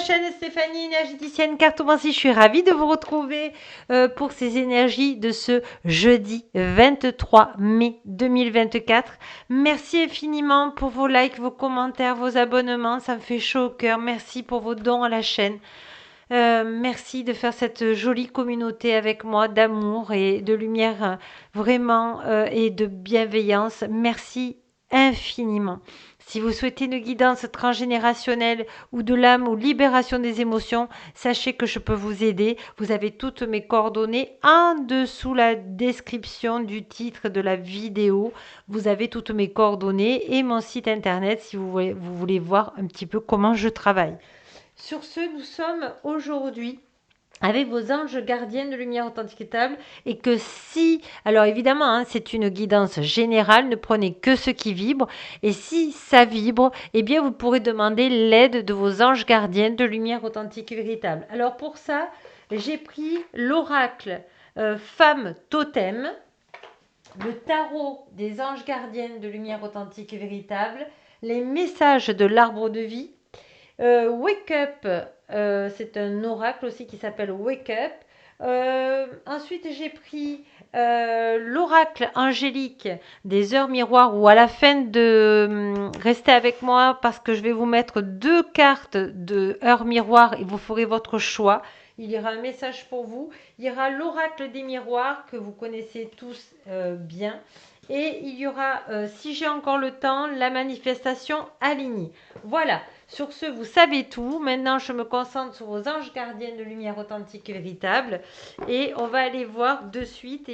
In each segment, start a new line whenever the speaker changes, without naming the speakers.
chaîne Stéphanie, énergéticienne cartomancie. Je suis ravie de vous retrouver pour ces énergies de ce jeudi 23 mai 2024. Merci infiniment pour vos likes, vos commentaires, vos abonnements. Ça me fait chaud au cœur. Merci pour vos dons à la chaîne. Merci de faire cette jolie communauté avec moi d'amour et de lumière vraiment et de bienveillance. Merci infiniment. Si vous souhaitez une guidance transgénérationnelle ou de l'âme ou libération des émotions, sachez que je peux vous aider. Vous avez toutes mes coordonnées en dessous la description du titre de la vidéo. Vous avez toutes mes coordonnées et mon site internet si vous voulez voir un petit peu comment je travaille. Sur ce, nous sommes aujourd'hui avec vos anges gardiens de lumière authentique et table et que si, alors évidemment, hein, c'est une guidance générale, ne prenez que ce qui vibre et si ça vibre, eh bien vous pourrez demander l'aide de vos anges gardiens de lumière authentique et véritable. Alors pour ça, j'ai pris l'oracle femme totem, le tarot des anges gardiens de lumière authentique et véritable, les messages de l'arbre de vie, Wake Up, c'est un oracle aussi qui s'appelle Wake Up. Ensuite, j'ai pris l'oracle angélique des heures miroirs où à la fin de restez avec moi parce que je vais vous mettre 2 cartes de heures miroirs et vous ferez votre choix. Il y aura un message pour vous. Il y aura l'oracle des miroirs que vous connaissez tous bien. Et il y aura, si j'ai encore le temps, la manifestation alignée. Voilà. Sur ce, vous savez tout. Maintenant, je me concentre sur vos anges gardiens de lumière authentique et véritable. Et on va aller voir de suite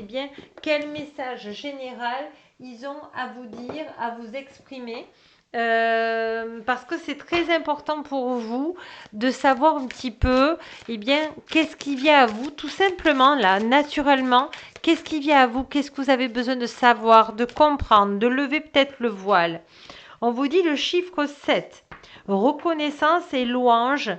quel message général ils ont à vous dire, à vous exprimer. Parce que c'est très important pour vous de savoir un petit peu qu'est-ce qui vient à vous, tout simplement là, naturellement, qu'est-ce qui vient à vous, qu'est-ce que vous avez besoin de savoir, de comprendre, de lever peut-être le voile. On vous dit le chiffre 7. Reconnaissance et louange.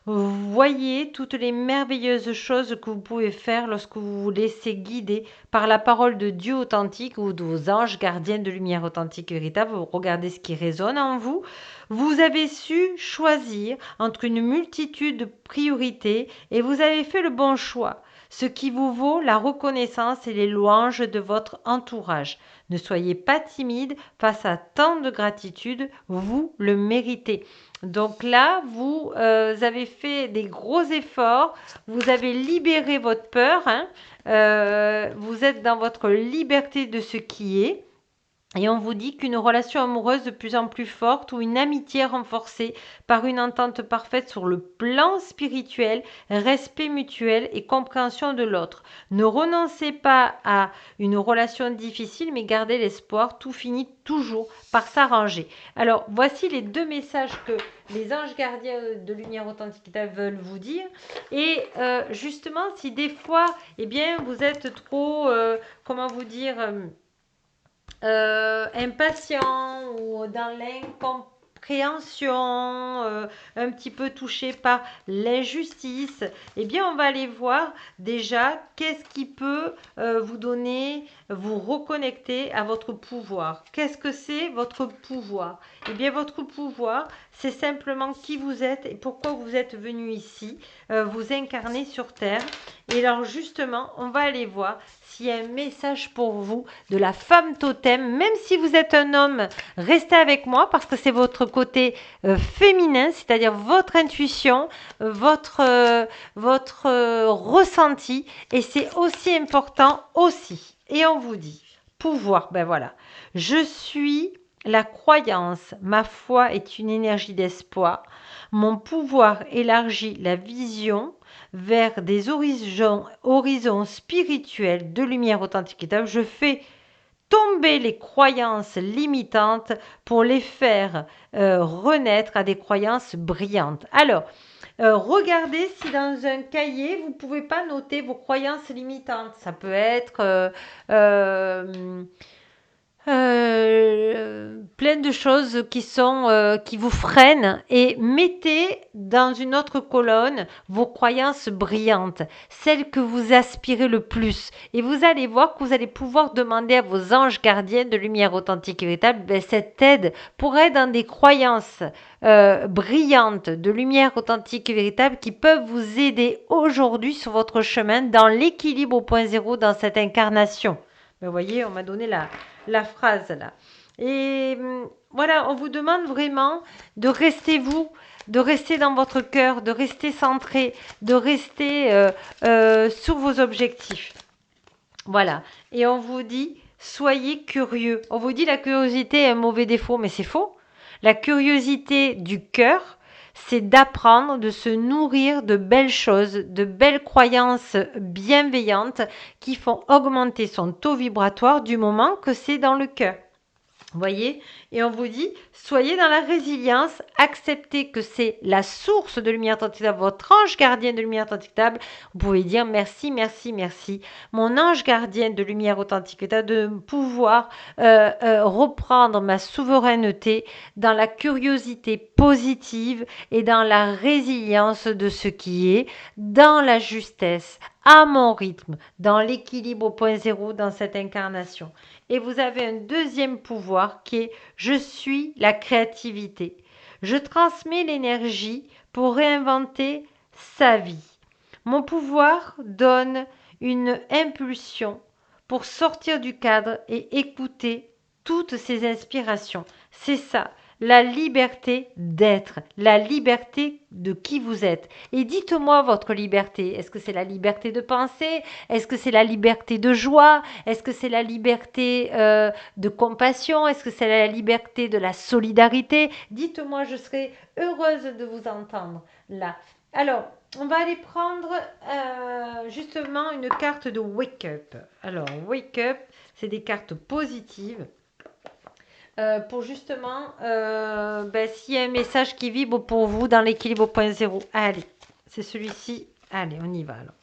Voyez toutes les merveilleuses choses que vous pouvez faire lorsque vous vous laissez guider par la parole de Dieu authentique ou de vos anges gardiens de lumière authentique et véritable. Vous regardez ce qui résonne en vous. Vous avez su choisir entre une multitude de priorités et vous avez fait le bon choix, ce qui vous vaut la reconnaissance et les louanges de votre entourage. Ne soyez pas timide face à tant de gratitude, vous le méritez. Donc là, vous avez fait des gros efforts, vous avez libéré votre peur, vous êtes dans votre liberté de ce qui est. Et on vous dit qu'une relation amoureuse de plus en plus forte ou une amitié renforcée par une entente parfaite sur le plan spirituel, respect mutuel et compréhension de l'autre. Ne renoncez pas à une relation difficile, mais gardez l'espoir, tout finit toujours par s'arranger. Alors, voici les 2 messages que les anges gardiens de lumière authentique veulent vous dire. Et justement, si des fois, vous êtes trop, impatient ou dans l'incompréhension, un petit peu touché par l'injustice, on va aller voir déjà qu'est-ce qui peut vous donner, vous reconnecter à votre pouvoir. Qu'est-ce que c'est votre pouvoir? Votre pouvoir, c'est simplement qui vous êtes et pourquoi vous êtes venu ici, vous incarner sur Terre. Et alors justement, on va aller voir s'il y a un message pour vous de la femme totem. Même si vous êtes un homme, restez avec moi parce que c'est votre côté féminin, c'est-à-dire votre intuition, votre ressenti. Et c'est aussi important aussi. Et on vous dit, pouvoir, ben voilà. Je suis la croyance, ma foi est une énergie d'espoir. Mon pouvoir élargit la vision vers des horizons spirituels de lumière authentique. Je fais tomber les croyances limitantes pour les faire renaître à des croyances brillantes. Alors, regardez si dans un cahier, vous ne pouvez pas noter vos croyances limitantes. Ça peut être plein de choses qui sont qui vous freinent et mettez dans une autre colonne vos croyances brillantes, celles que vous aspirez le plus. Et vous allez voir que vous allez pouvoir demander à vos anges gardiens de lumière authentique et véritable cette aide pour être dans des croyances brillantes de lumière authentique et véritable qui peuvent vous aider aujourd'hui sur votre chemin dans l'équilibre au point zéro dans cette incarnation. Vous voyez, on m'a donné la phrase là. Et voilà, on vous demande vraiment de rester vous, de rester dans votre cœur, de rester centré, de rester sur vos objectifs. Voilà. Et on vous dit, soyez curieux. On vous dit la curiosité est un mauvais défaut, mais c'est faux. La curiosité du cœur, c'est d'apprendre, de se nourrir de belles choses, de belles croyances bienveillantes qui font augmenter son taux vibratoire du moment que c'est dans le cœur. Vous voyez? Et on vous dit, soyez dans la résilience, acceptez que c'est la source de lumière tentable, votre ange gardien de lumière tentable. Vous pouvez dire merci, merci, merci. Mon ange gardien de lumière authentique, de pouvoir reprendre ma souveraineté dans la curiosité positive et dans la résilience de ce qui est, dans la justesse, à mon rythme, dans l'équilibre au point zéro dans cette incarnation. Et vous avez un deuxième pouvoir qui est je suis la créativité. Je transmets l'énergie pour réinventer sa vie. Mon pouvoir donne une impulsion pour sortir du cadre et écouter toutes ces inspirations. C'est ça, la liberté d'être, la liberté de qui vous êtes. Et dites-moi votre liberté. Est-ce que c'est la liberté de penser? Est-ce que c'est la liberté de joie? Est-ce que c'est la liberté de compassion? Est-ce que c'est la liberté de la solidarité? Dites-moi, je serai heureuse de vous entendre là. Alors, on va aller prendre justement une carte de Wake Up. Alors, Wake Up, c'est des cartes positives. Pour justement, s'il y a un message qui vibre pour vous dans l'équilibre au point zéro. Allez, c'est celui-ci. Allez, on y va alors.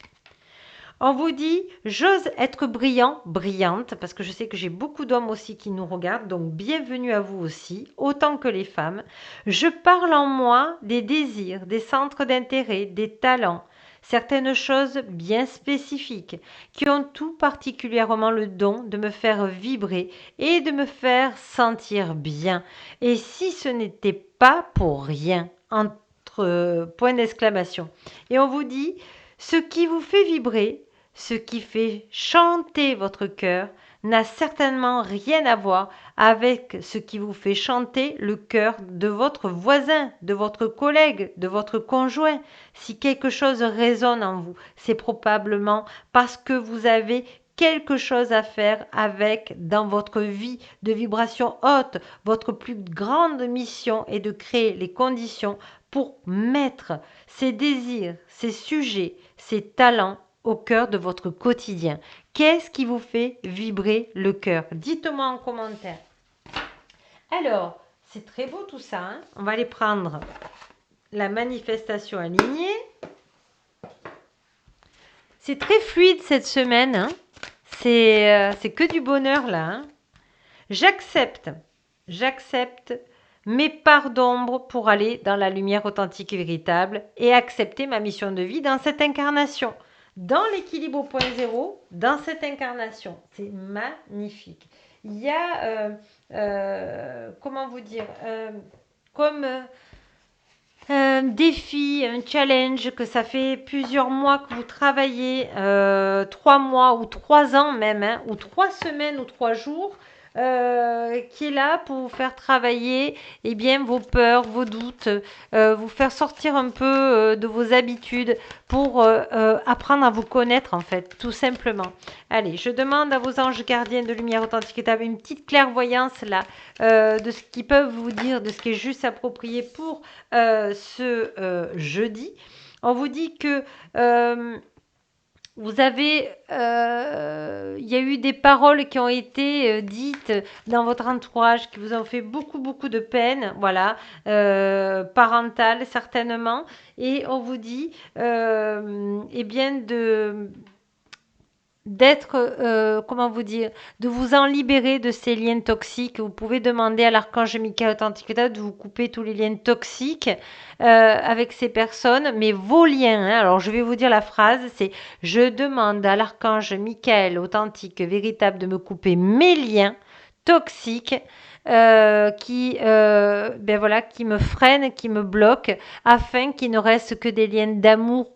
On vous dit, j'ose être brillant, brillante, parce que je sais que j'ai beaucoup d'hommes aussi qui nous regardent, donc bienvenue à vous aussi, autant que les femmes. Je parle en moi des désirs, des centres d'intérêt, des talents, certaines choses bien spécifiques, qui ont tout particulièrement le don de me faire vibrer et de me faire sentir bien. Et si ce n'était pas pour rien, entre points d'exclamation. Et on vous dit, ce qui vous fait vibrer, ce qui fait chanter votre cœur n'a certainement rien à voir avec ce qui vous fait chanter le cœur de votre voisin, de votre collègue, de votre conjoint. Si quelque chose résonne en vous, c'est probablement parce que vous avez quelque chose à faire avec dans votre vie de vibration haute. Votre plus grande mission est de créer les conditions pour mettre ces désirs, ces sujets, ces talents au cœur de votre quotidien. Qu'est-ce qui vous fait vibrer le cœur? Dites-moi en commentaire. Alors, c'est très beau tout ça. Hein? On va aller prendre la manifestation alignée. C'est très fluide cette semaine. Hein? C'est que du bonheur là. Hein? J'accepte mes parts d'ombre pour aller dans la lumière authentique et véritable et accepter ma mission de vie dans cette incarnation. Dans l'équilibre au point zéro, dans cette incarnation. C'est magnifique. Il y a, comment vous dire, comme un défi, un challenge que ça fait plusieurs mois que vous travaillez, 3 mois ou 3 ans même, hein, ou 3 semaines ou 3 jours, qui est là pour vous faire travailler eh bien, vos peurs, vos doutes, vous faire sortir un peu de vos habitudes pour apprendre à vous connaître en fait, tout simplement. Allez, je demande à vos anges gardiens de lumière authentique et une petite clairvoyance là, de ce qu'ils peuvent vous dire, de ce qui est juste approprié pour ce jeudi. On vous dit que vous avez, il y a eu des paroles qui ont été dites dans votre entourage qui vous ont fait beaucoup, beaucoup de peine, voilà, parentale certainement. Et on vous dit, eh bien, d'être, comment vous dire, de vous en libérer de ces liens toxiques. Vous pouvez demander à l'archange Michael Authentique de vous couper tous les liens toxiques avec ces personnes, mais vos liens. Hein, alors je vais vous dire la phrase, c'est je demande à l'archange Michael Authentique véritable de me couper mes liens toxiques ben voilà, qui me freinent, qui me bloquent, afin qu'il ne reste que des liens d'amour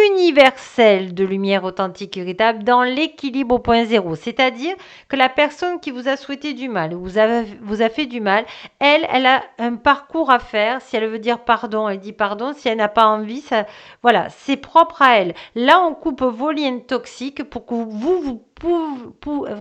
universel de lumière authentique et véritable dans l'équilibre au point zéro. C'est-à-dire que la personne qui vous a souhaité du mal, vous a fait du mal, elle a un parcours à faire. Si elle veut dire pardon, elle dit pardon. Si elle n'a pas envie, ça, voilà, c'est propre à elle. Là, on coupe vos liens toxiques pour que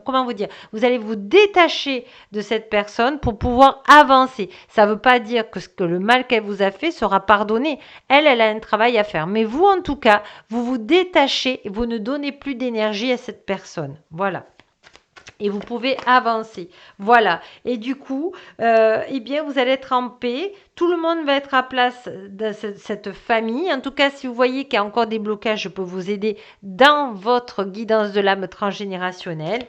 comment vous dire, vous allez vous détacher de cette personne pour pouvoir avancer. Ça ne veut pas dire que le mal qu'elle vous a fait sera pardonné. Elle a un travail à faire. Mais vous, en tout cas, vous vous détachez et vous ne donnez plus d'énergie à cette personne. Voilà. Et vous pouvez avancer. Voilà. Et du coup, eh bien, vous allez être en paix. Tout le monde va être à place de cette famille. En tout cas, si vous voyez qu'il y a encore des blocages, je peux vous aider dans votre guidance de l'âme transgénérationnelle.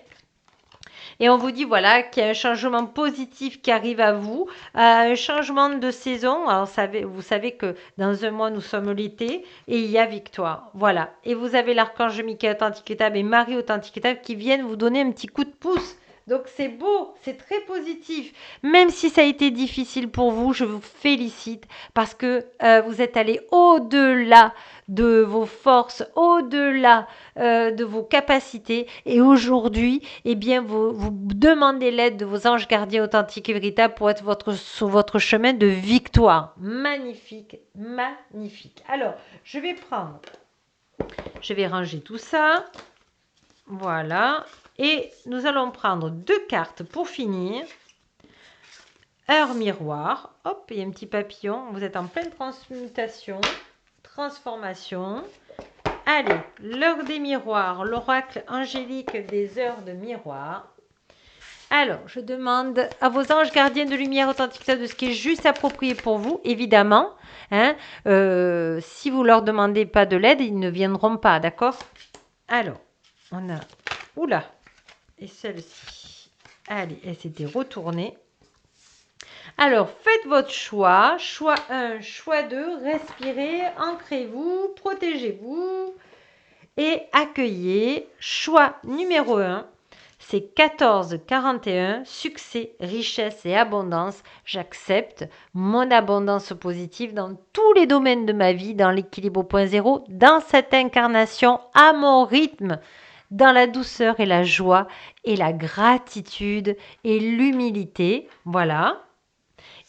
Et on vous dit voilà qu'il y a un changement positif qui arrive à vous, un changement de saison. Alors vous savez que dans un mois nous sommes l'été et il y a victoire. Voilà. Et vous avez l'archange Michael Authentique et Marie Authentique qui viennent vous donner un petit coup de pouce. Donc c'est beau, c'est très positif. Même si ça a été difficile pour vous, je vous félicite parce que vous êtes allé au-delà de vos forces, au-delà de vos capacités. Et aujourd'hui, eh bien, vous demandez l'aide de vos anges gardiens authentiques et véritables pour être sur votre chemin de victoire. Magnifique, magnifique. Alors, je vais ranger tout ça. Voilà. Et nous allons prendre 2 cartes pour finir. Heure miroir. Hop, il y a un petit papillon. Vous êtes en pleine transmutation, transformation. Allez, l'heure des miroirs, l'oracle angélique des heures de miroir. Alors, je demande à vos anges gardiens de lumière authentique de ce qui est juste approprié pour vous, évidemment. Hein, si vous leur demandez pas de l'aide, ils ne viendront pas, d'accord? Alors, on a... Oula! Et celle-ci. Allez, elle s'était retournée. Alors, faites votre choix. Choix 1, choix 2. Respirez, ancrez-vous, protégez-vous et accueillez. Choix numéro 1, c'est 1441, succès, richesse et abondance. J'accepte mon abondance positive dans tous les domaines de ma vie, dans l'équilibre au point zéro, dans cette incarnation, à mon rythme, dans la douceur et la joie et la gratitude et l'humilité. Voilà.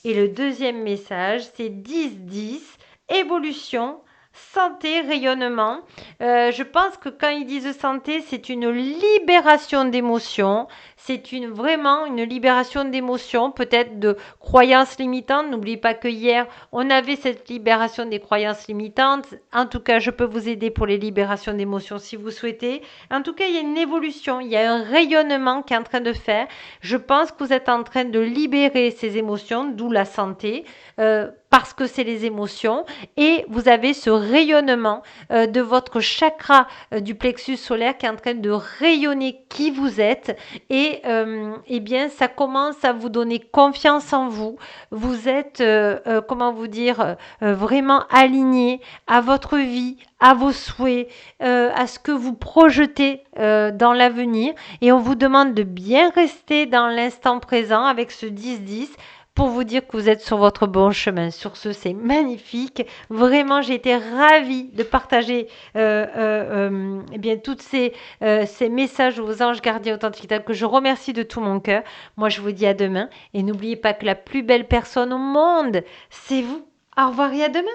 Et le deuxième message, c'est 10-10, évolution, santé, rayonnement. Je pense que quand ils disent santé, c'est une libération d'émotions. C'est vraiment une libération d'émotions, peut-être de croyances limitantes. N'oubliez pas que hier, on avait cette libération des croyances limitantes. En tout cas, je peux vous aider pour les libérations d'émotions si vous souhaitez. En tout cas, il y a une évolution, il y a un rayonnement qui est en train de faire. Je pense que vous êtes en train de libérer ces émotions, d'où la santé, parce que c'est les émotions. Et vous avez ce rayonnement de votre chakra du plexus solaire qui est en train de rayonner qui vous êtes. Et eh bien, ça commence à vous donner confiance en vous. Vous êtes, comment vous dire, vraiment aligné à votre vie, à vos souhaits, à ce que vous projetez dans l'avenir. Et on vous demande de bien rester dans l'instant présent avec ce 10-10 pour vous dire que vous êtes sur votre bon chemin. Sur ce, c'est magnifique. Vraiment, j'ai été ravie de partager eh bien, tous ces messages aux anges gardiens authentiques que je remercie de tout mon cœur. Moi, je vous dis à demain. Et n'oubliez pas que la plus belle personne au monde, c'est vous. Au revoir et à demain.